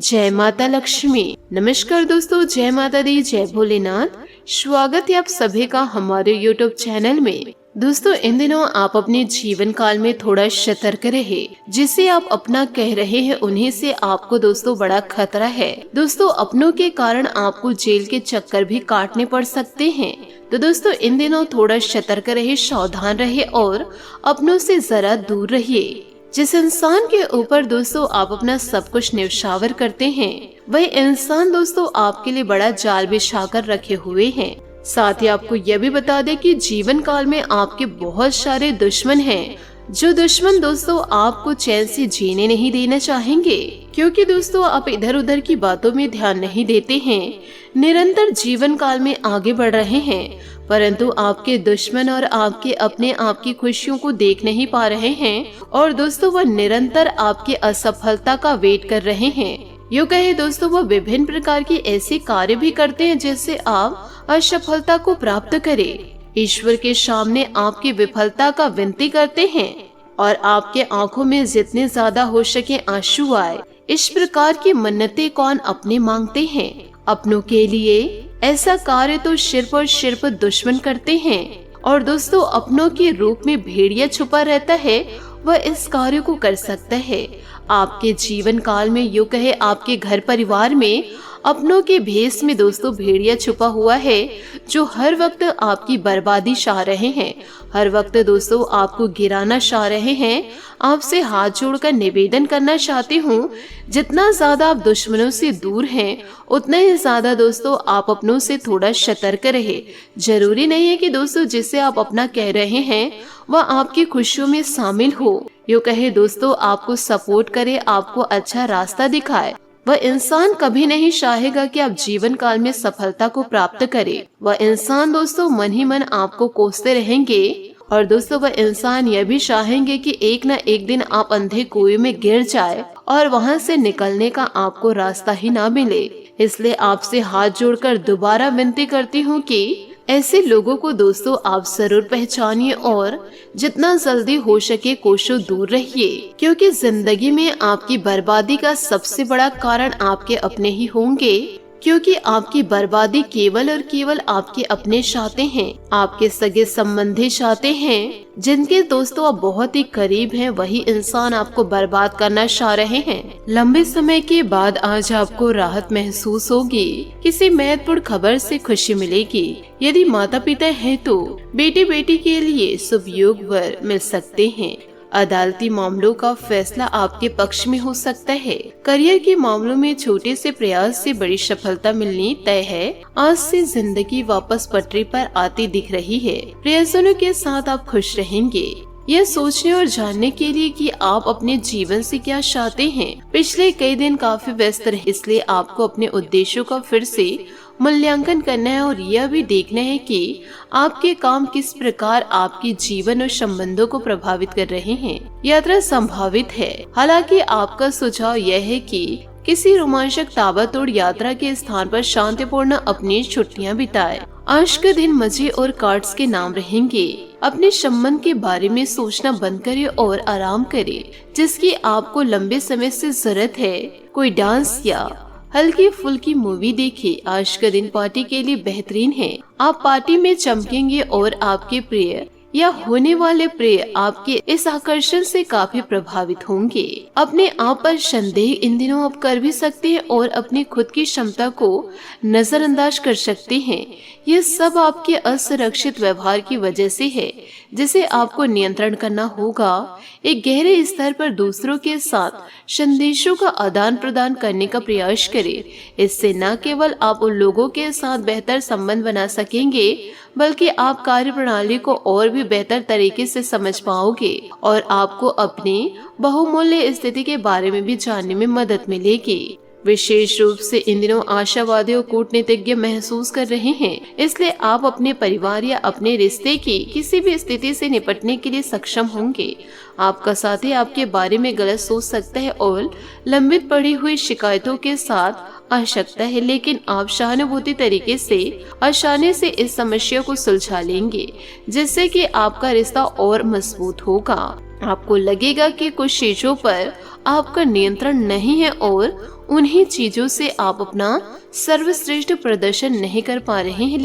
जय माता लक्ष्मी। नमस्कार दोस्तों, जय माता दी, जय भोलेनाथ। स्वागत है आप सभी का हमारे YouTube चैनल में। दोस्तों, इन दिनों आप अपने जीवन काल में थोड़ा सतर्क रहे। जिसे आप अपना कह रहे हैं उन्हीं से आपको दोस्तों बड़ा खतरा है। दोस्तों, अपनों के कारण आपको जेल के चक्कर भी काटने पड़ सकते हैं। तो दोस्तों, इन दिनों थोड़ा सतर्क रहे, सावधान रहे और अपनों से जरा दूर रहिए। जिस इंसान के ऊपर दोस्तों आप अपना सब कुछ न्यौछावर करते हैं, वही इंसान दोस्तों आपके लिए बड़ा जाल बिछा कर रखे हुए हैं। साथ ही आपको यह भी बता दें कि जीवन काल में आपके बहुत सारे दुश्मन हैं, जो दुश्मन दोस्तों आपको चैन से जीने नहीं देना चाहेंगे, क्योंकि दोस्तों आप इधर उधर की बातों में ध्यान नहीं देते हैं, निरंतर जीवन काल में आगे बढ़ रहे हैं, परंतु आपके दुश्मन और आपके अपने आपकी खुशियों को देख नहीं पा रहे हैं और दोस्तों वह निरंतर आपकी असफलता का वेट कर रहे हैं। यूँ कहे दोस्तों, वह विभिन्न प्रकार के ऐसे कार्य भी करते हैं जिससे आप असफलता को प्राप्त करें। ईश्वर के सामने आपकी विफलता का विनती करते हैं और आपके आंखों में जितने ज्यादा हो सके आंसू आए। इस प्रकार की मन्नतें कौन अपने मांगते हैं? अपनों के लिए ऐसा कार्य तो सिर्फ और सिर्फ दुश्मन करते हैं। और दोस्तों, अपनों के रूप में भेड़िया छुपा रहता है, वह इस कार्य को कर सकता है। आपके जीवन काल में यूँ कहे आपके घर परिवार में अपनों के भेष में दोस्तों भेड़िया छुपा हुआ है, जो हर वक्त आपकी बर्बादी चाह रहे हैं, हर वक्त दोस्तों आपको गिराना चाह रहे हैं। आपसे हाथ जोड़कर निवेदन करना चाहती हूँ, जितना ज्यादा आप दुश्मनों से दूर हैं, उतना ही ज्यादा दोस्तों आप अपनों से थोड़ा सतर्क रहे। जरूरी नहीं है कि दोस्तों जिसे आप अपना कह रहे हैं वह आपकी खुशियों में शामिल हो। यूँ कहे दोस्तों आपको सपोर्ट करे, आपको अच्छा रास्ता दिखाए। वह इंसान कभी नहीं चाहेगा कि आप जीवन काल में सफलता को प्राप्त करें। वह इंसान दोस्तों मन ही मन आपको कोसते रहेंगे और दोस्तों वह इंसान यह भी चाहेंगे कि एक न एक दिन आप अंधे कुएं में गिर जाए और वहां से निकलने का आपको रास्ता ही ना मिले। इसलिए आपसे हाथ जोड़कर दोबारा विनती करती हूँ कि ऐसे लोगों को दोस्तों आप जरूर पहचानिए और जितना जल्दी हो सके कोशिश दूर रहिए, क्योंकि जिंदगी में आपकी बर्बादी का सबसे बड़ा कारण आपके अपने ही होंगे। क्योंकि आपकी बर्बादी केवल और केवल आपके अपने चाहते हैं, आपके सगे संबंधी चाहते हैं, जिनके दोस्तों आप बहुत ही करीब हैं, वही इंसान आपको बर्बाद करना चाह रहे हैं। लंबे समय के बाद आज आपको राहत महसूस होगी, किसी महत्वपूर्ण खबर से खुशी मिलेगी। यदि माता पिता हैं तो बेटे बेटी के लिए शुभ योग वर मिल सकते हैं। अदालती मामलों का फैसला आपके पक्ष में हो सकता है। करियर के मामलों में छोटे से प्रयास से बड़ी सफलता मिलनी तय है। आज से जिंदगी वापस पटरी पर आती दिख रही है। प्रियजनों के साथ आप खुश रहेंगे। यह सोचने और जानने के लिए कि आप अपने जीवन से क्या चाहते हैं। पिछले कई दिन काफी व्यस्त रहे, इसलिए आपको अपने उद्देश्यों का फिर से मूल्यांकन करना है और यह भी देखना है कि आपके काम किस प्रकार आपके जीवन और संबंधों को प्रभावित कर रहे हैं। यात्रा संभावित है, हालांकि आपका सुझाव यह है कि किसी रोमांचक ताबड़तोड़ यात्रा के स्थान पर शांतिपूर्ण अपनी छुट्टियां बिताएं। आज का दिन मजे और कार्ड्स के नाम रहेंगे। अपने संबंध के बारे में सोचना बंद करें और आराम करें, जिसकी आपको लंबे समय से जरूरत है। कोई डांस या हल्की फुल्की मूवी देखिए। आज का दिन पार्टी के लिए बेहतरीन है। आप पार्टी में चमकेंगे और आपके प्रिय या होने वाले प्रिय आपके इस आकर्षण से काफी प्रभावित होंगे। अपने आप पर संदेह इन दिनों आप कर भी सकते हैं और अपनी खुद की क्षमता को नजरअंदाज कर सकते हैं। यह सब आपके असुरक्षित व्यवहार की वजह से है, जिसे आपको नियंत्रण करना होगा। एक गहरे स्तर पर दूसरों के साथ संदेशों का आदान प्रदान करने का प्रयास करें। इससे न केवल आप उन लोगों के साथ बेहतर संबंध बना सकेंगे, बल्कि आप कार्य प्रणाली को और भी बेहतर तरीके से समझ पाओगे और आपको अपनी बहुमूल्य स्थिति के बारे में भी जानने में मदद मिलेगी। विशेष रूप से इन दिनों आशावादी और कूटनीतिज्ञ महसूस कर रहे हैं, इसलिए आप अपने परिवार या अपने रिश्ते की किसी भी स्थिति से निपटने के लिए सक्षम होंगे। आपका साथी आपके बारे में गलत सोच सकता है और लंबित पड़ी हुई शिकायतों के साथ आ सकता है, लेकिन आप सहानुभूति तरीके से आसानी से इस समस्या को सुलझा लेंगे, जिससे कि आपका रिश्ता और मजबूत होगा। आपको लगेगा कि कुछ चीजों पर आपका नियंत्रण नहीं है और उन्हीं चीजों से आप अपना सर्वश्रेष्ठ प्रदर्शन नहीं कर पा रहे हैं,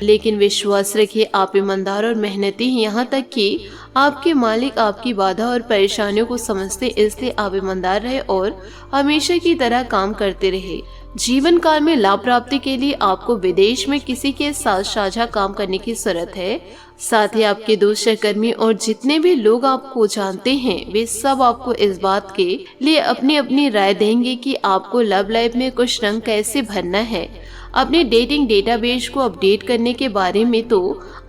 लेकिन विश्वास रखिए, आप ईमानदार और मेहनती हैं। यहाँ तक कि आपके मालिक आपकी बाधा और परेशानियों को समझते, इसलिए आप ईमानदार रहे और हमेशा की तरह काम करते रहे। जीवन काल में लाभ प्राप्ति के लिए आपको विदेश में किसी के साथ साझा काम करने की जरूरत है। साथ ही आपके दोस्त, सहकर्मी और जितने भी लोग आपको जानते हैं, वे सब आपको इस बात के लिए अपनी अपनी राय देंगे कि आपको लव लाइफ में कुछ रंग कैसे भरना है। अपने डेटिंग डेटाबेस को अपडेट करने के बारे में तो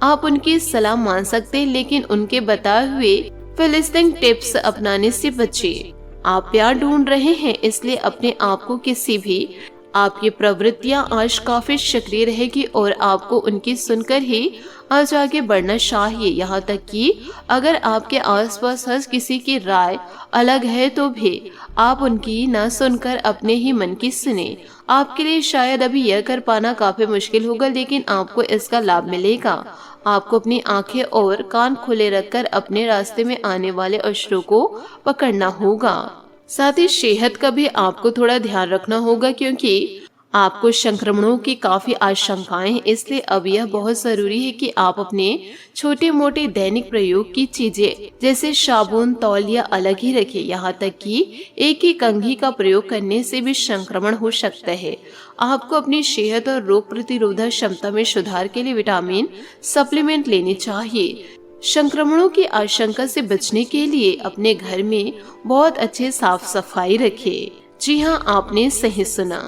आप उनकी सलाह मान सकते हैं, लेकिन उनके बताए हुए फिलिस्टिंग टिप्स अपनाने से बचिए। आप प्यार ढूंढ रहे हैं, इसलिए अपने आप को किसी भी आपकी प्रवृत्तियां आज काफी सक्रिय रहेगी और आपको उनकी सुनकर ही आज आगे बढ़ना चाहिए। यहाँ तक कि अगर आपके आसपास हर किसी की राय अलग है तो भी आप उनकी ना सुनकर अपने ही मन की सुने। आपके लिए शायद अभी यह कर पाना काफी मुश्किल होगा, लेकिन आपको इसका लाभ मिलेगा। आपको अपनी आंखें और कान खुले रखकर अपने रास्ते में आने वाले अवसरों को पकड़ना होगा। साथ ही सेहत का भी आपको थोड़ा ध्यान रखना होगा, क्योंकि आपको संक्रमणों की काफी आशंकाएं हैं। इसलिए अब यह बहुत जरूरी है कि आप अपने छोटे मोटे दैनिक प्रयोग की चीजें जैसे साबुन, तौलिया अलग ही रखें। यहाँ तक कि एक ही कंघी का प्रयोग करने से भी संक्रमण हो सकता है। आपको अपनी सेहत और रोग प्रतिरोधक क्षमता में सुधार के लिए विटामिन सप्लीमेंट लेने चाहिए। संक्रमणों की आशंका से बचने के लिए अपने घर में बहुत अच्छे साफ सफाई रखें। जी हाँ, आपने सही सुना।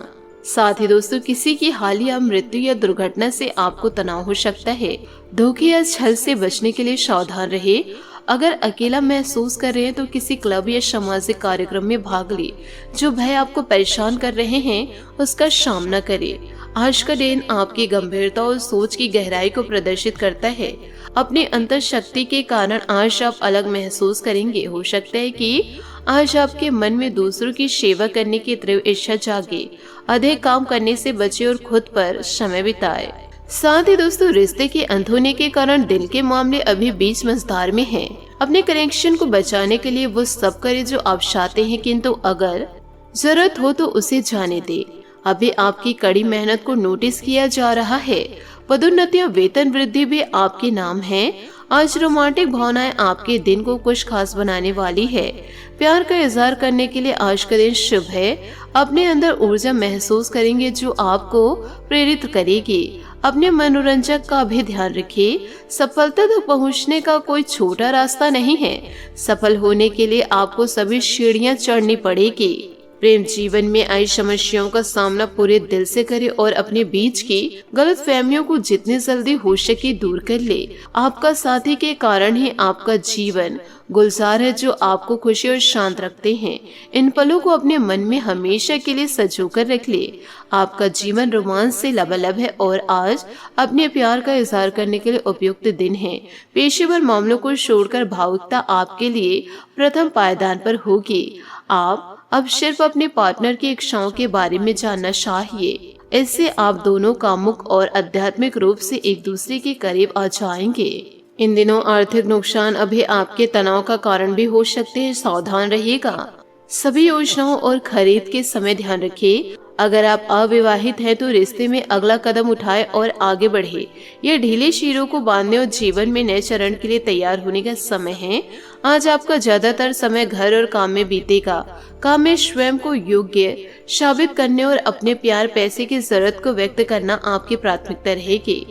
साथ ही दोस्तों, किसी की हालिया मृत्यु या दुर्घटना से आपको तनाव हो सकता है। धोखे या छल से बचने के लिए सावधान रहे। अगर अकेला महसूस कर रहे हैं तो किसी क्लब या सामाजिक कार्यक्रम में भाग ले। जो भय आपको परेशान कर रहे हैं उसका सामना करें। आज का दिन आपकी गंभीरता और सोच की गहराई को प्रदर्शित करता है। अपनी अंतर शक्ति के कारण आज आप अलग महसूस करेंगे। हो सकता है कि आज आपके मन में दूसरों की सेवा करने की तीव्र इच्छा जागे। अधिक काम करने से बचे और खुद पर समय बिताए। साथ ही दोस्तों, रिश्ते के अंत होने के कारण दिल के मामले अभी बीच मझधार में हैं। अपने कनेक्शन को बचाने के लिए वो सब करे जो आप चाहते हैं, किंतु अगर जरूरत हो तो उसे जाने दे। अभी आपकी कड़ी मेहनत को नोटिस किया जा रहा है। पदोन्नति और वेतन वृद्धि भी आपके नाम है। आज रोमांटिक भावनाएं आपके दिन को कुछ खास बनाने वाली है। प्यार का इजहार करने के लिए आज का दिन शुभ है। अपने अंदर ऊर्जा महसूस करेंगे जो आपको प्रेरित करेगी। अपने मनोरंजक का भी ध्यान रखिए। सफलता तक पहुंचने का कोई छोटा रास्ता नहीं है। सफल होने के लिए आपको सभी सीढ़ियां चढ़नी पड़ेगी। प्रेम जीवन में आई समस्याओं का सामना पूरे दिल से करे और अपने बीच की गलतफहमियों को जितनी जल्दी हो सके दूर कर ले। आपका साथी के कारण ही आपका जीवन गुलजार है, जो आपको खुशी और शांत रखते हैं। इन पलों को अपने मन में हमेशा के लिए सजोकर रख ले। आपका जीवन रोमांच से लबालब है और आज अपने प्यार का इजहार करने के लिए उपयुक्त दिन है। पेशेवर मामलों को छोड़कर भावुकता आपके लिए प्रथम पायदान पर होगी। आप अब सिर्फ अपने पार्टनर की इच्छाओं के बारे में जानना चाहिए। इससे आप दोनों कामुक और आध्यात्मिक रूप से एक दूसरे के करीब आ जाएंगे। इन दिनों आर्थिक नुकसान अभी आपके तनाव का कारण भी हो सकते हैं। सावधान रहिएगा। सभी योजनाओं और खरीद के समय ध्यान रखिए। अगर आप अविवाहित हैं तो रिश्ते में अगला कदम उठाए और आगे बढ़े। यह ढीले शीरों को बांधने और जीवन में नए चरण के लिए तैयार होने का समय है। आज आपका ज्यादातर समय घर और काम में बीतेगा। काम में स्वयं को योग्य साबित करने और अपने प्यार पैसे की जरूरत को व्यक्त करना आपकी प्राथमिकता रहेगी।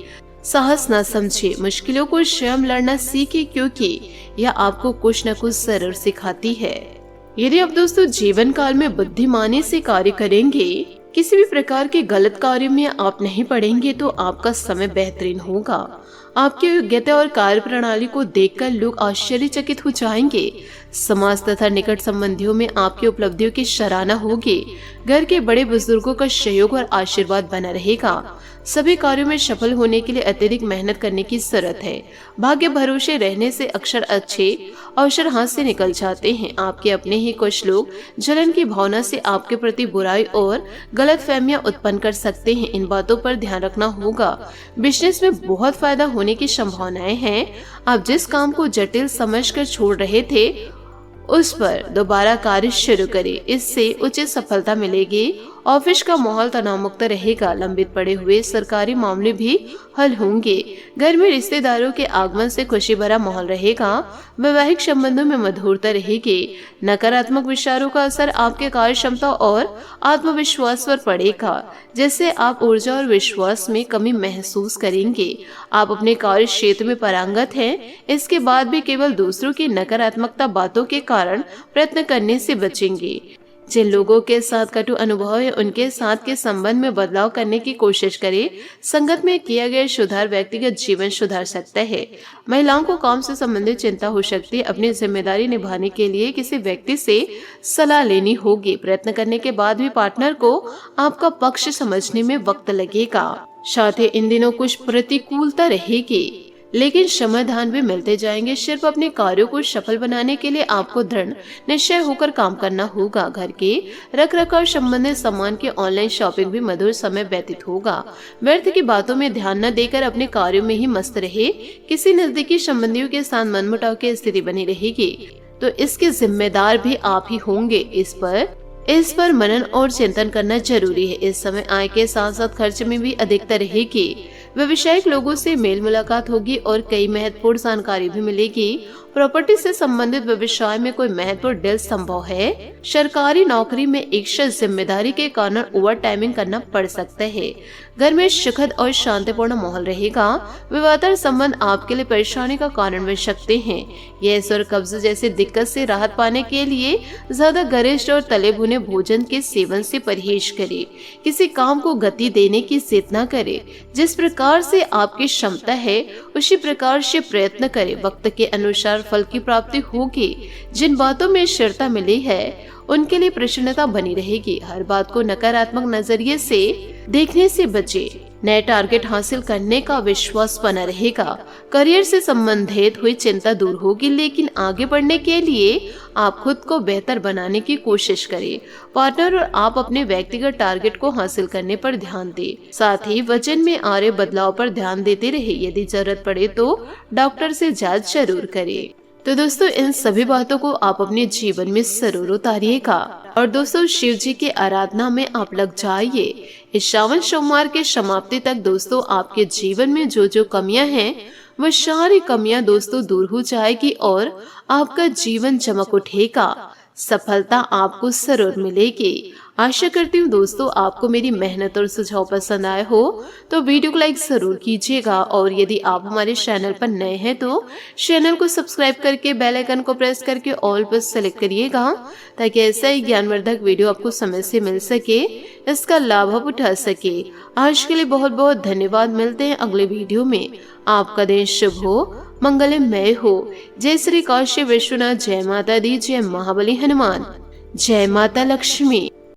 साहस न समझे, मुश्किलों को स्वयं लड़ना सीखे, क्योंकि यह आपको कुछ न कुछ जरूर सिखाती है। यदि आप दोस्तों जीवन काल में बुद्धिमानी से कार्य करेंगे, किसी भी प्रकार के गलत कार्य में आप नहीं पड़ेंगे, तो आपका समय बेहतरीन होगा। आपकी योग्यता और कार्य प्रणाली को देखकर लोग आश्चर्यचकित हो जाएंगे। समाज तथा निकट संबंधियों में आपकी उपलब्धियों की सराहना होगी। घर के बड़े बुजुर्गों का सहयोग और आशीर्वाद बना रहेगा। सभी कार्यों में सफल होने के लिए अत्यधिक मेहनत करने की जरूरत है। भाग्य भरोसे रहने से अक्सर अच्छे अवसर हाथ से निकल जाते हैं। आपके अपने ही कुछ लोग जलन की भावना से आपके प्रति बुराई और गलतफहमियां उत्पन्न कर सकते हैं। इन बातों पर ध्यान रखना होगा। बिजनेस में बहुत फायदा होने की संभावनाएं हैं। आप जिस काम को जटिल समझकर छोड़ रहे थे उस पर दोबारा कार्य शुरू करें, इससे उचित सफलता मिलेगी। ऑफिस का माहौल तनाव मुक्त रहेगा, लंबित पड़े हुए सरकारी मामले भी हल होंगे। घर में रिश्तेदारों के आगमन से खुशी भरा माहौल रहेगा। वैवाहिक संबंधों में मधुरता रहेगी। नकारात्मक विचारों का असर आपके कार्य क्षमता और आत्मविश्वास पर पड़ेगा, जिससे आप ऊर्जा और विश्वास में कमी महसूस करेंगे। आप अपने कार्य क्षेत्र में पारंगत हैं, इसके बाद भी केवल दूसरों की नकारात्मकता बातों के कारण प्रयत्न करने से बचेंगे। जिन लोगों के साथ कटु अनुभव है, उनके साथ के संबंध में बदलाव करने की कोशिश करें। संगत में किया गया सुधार व्यक्तिगत जीवन सुधार सकता है। महिलाओं को काम से संबंधित चिंता हो सकती है। अपनी जिम्मेदारी निभाने के लिए किसी व्यक्ति से सलाह लेनी होगी। प्रयत्न करने के बाद भी पार्टनर को आपका पक्ष समझने में वक्त लगेगा। साथ ही इन दिनों कुछ प्रतिकूलता रहेगी, लेकिन समाधान भी मिलते जाएंगे। सिर्फ अपने कार्यों को सफल बनाने के लिए आपको दृढ़ निश्चय होकर काम करना होगा। घर के रखरखाव संबंधित सामान की ऑनलाइन शॉपिंग भी मधुर समय व्यतीत होगा। व्यर्थ की बातों में ध्यान न देकर अपने कार्यों में ही मस्त रहे। किसी नजदीकी संबंधियों के साथ मनमुटाव की स्थिति बनी रहेगी, तो इसके जिम्मेदार भी आप ही होंगे। इस पर मनन और चिंतन करना जरूरी है। इस समय आय के साथ साथ खर्च में भी अधिकता रहेगी। व्यवसायिक लोगों से मेल मुलाकात होगी और कई महत्वपूर्ण जानकारी भी मिलेगी। प्रॉपर्टी से संबंधित व्यवसाय में कोई महत्वपूर्ण डील संभव है। सरकारी नौकरी में इच्छा जिम्मेदारी के कारण ओवर टाइमिंग करना पड़ सकता है। घर में सुखद और शांतिपूर्ण माहौल रहेगा। विवादास्पद संबंध आपके लिए परेशानी का कारण बन सकते हैं। गैस और कब्ज जैसी दिक्कत से राहत पाने के लिए ज्यादा गरिष्ठ और तले भुने भोजन के सेवन से परहेज करें। किसी काम को गति देने की जिद न करें। जिस प्रकार से आपकी क्षमता है उसी प्रकार से प्रयत्न करें। वक्त के अनुसार फल की प्राप्ति होगी। जिन बातों में स्थिरता मिली है उनके लिए प्रसन्नता बनी रहेगी। हर बात को नकारात्मक नजरिए से देखने से बचे। नए टारगेट हासिल करने का विश्वास बना रहेगा। करियर से संबंधित हुई चिंता दूर होगी, लेकिन आगे बढ़ने के लिए आप खुद को बेहतर बनाने की कोशिश करें। पार्टनर और आप अपने व्यक्तिगत टारगेट को हासिल करने पर ध्यान दें। साथ ही वजन में आ रहे बदलाव पर ध्यान देते रहे। यदि जरूरत पड़े तो डॉक्टर से जांच जरूर करें। तो दोस्तों, इन सभी बातों को आप अपने जीवन में जरूर उतारिएगा। और दोस्तों, शिव जी की आराधना में आप लग जाइए। इस श्रावण सोमवार के समाप्ति तक दोस्तों आपके जीवन में जो जो कमियां हैं वह सारी कमियां दोस्तों दूर हो जाएगी और आपका जीवन चमक उठेगा। सफलता आपको जरूर मिलेगी। आशा करती हूँ दोस्तों आपको मेरी मेहनत और सुझाव पसंद आए हो, तो वीडियो को लाइक जरूर कीजिएगा। और यदि आप हमारे चैनल पर नए हैं तो चैनल को सब्सक्राइब करके बेल आइकन को प्रेस करके ऑल पर सेलेक्ट करिएगा, ताकि ऐसा ही ज्ञानवर्धक वीडियो आपको समय से मिल सके, इसका लाभ आप उठा सके। आज के लिए बहुत बहुत धन्यवाद। मिलते हैं अगले वीडियो में। आपका दिन शुभ हो, मंगलमय हो। जय श्री काशी विश्वनाथ, जय माता दी, जय महाबली हनुमान, जय माता लक्ष्मी।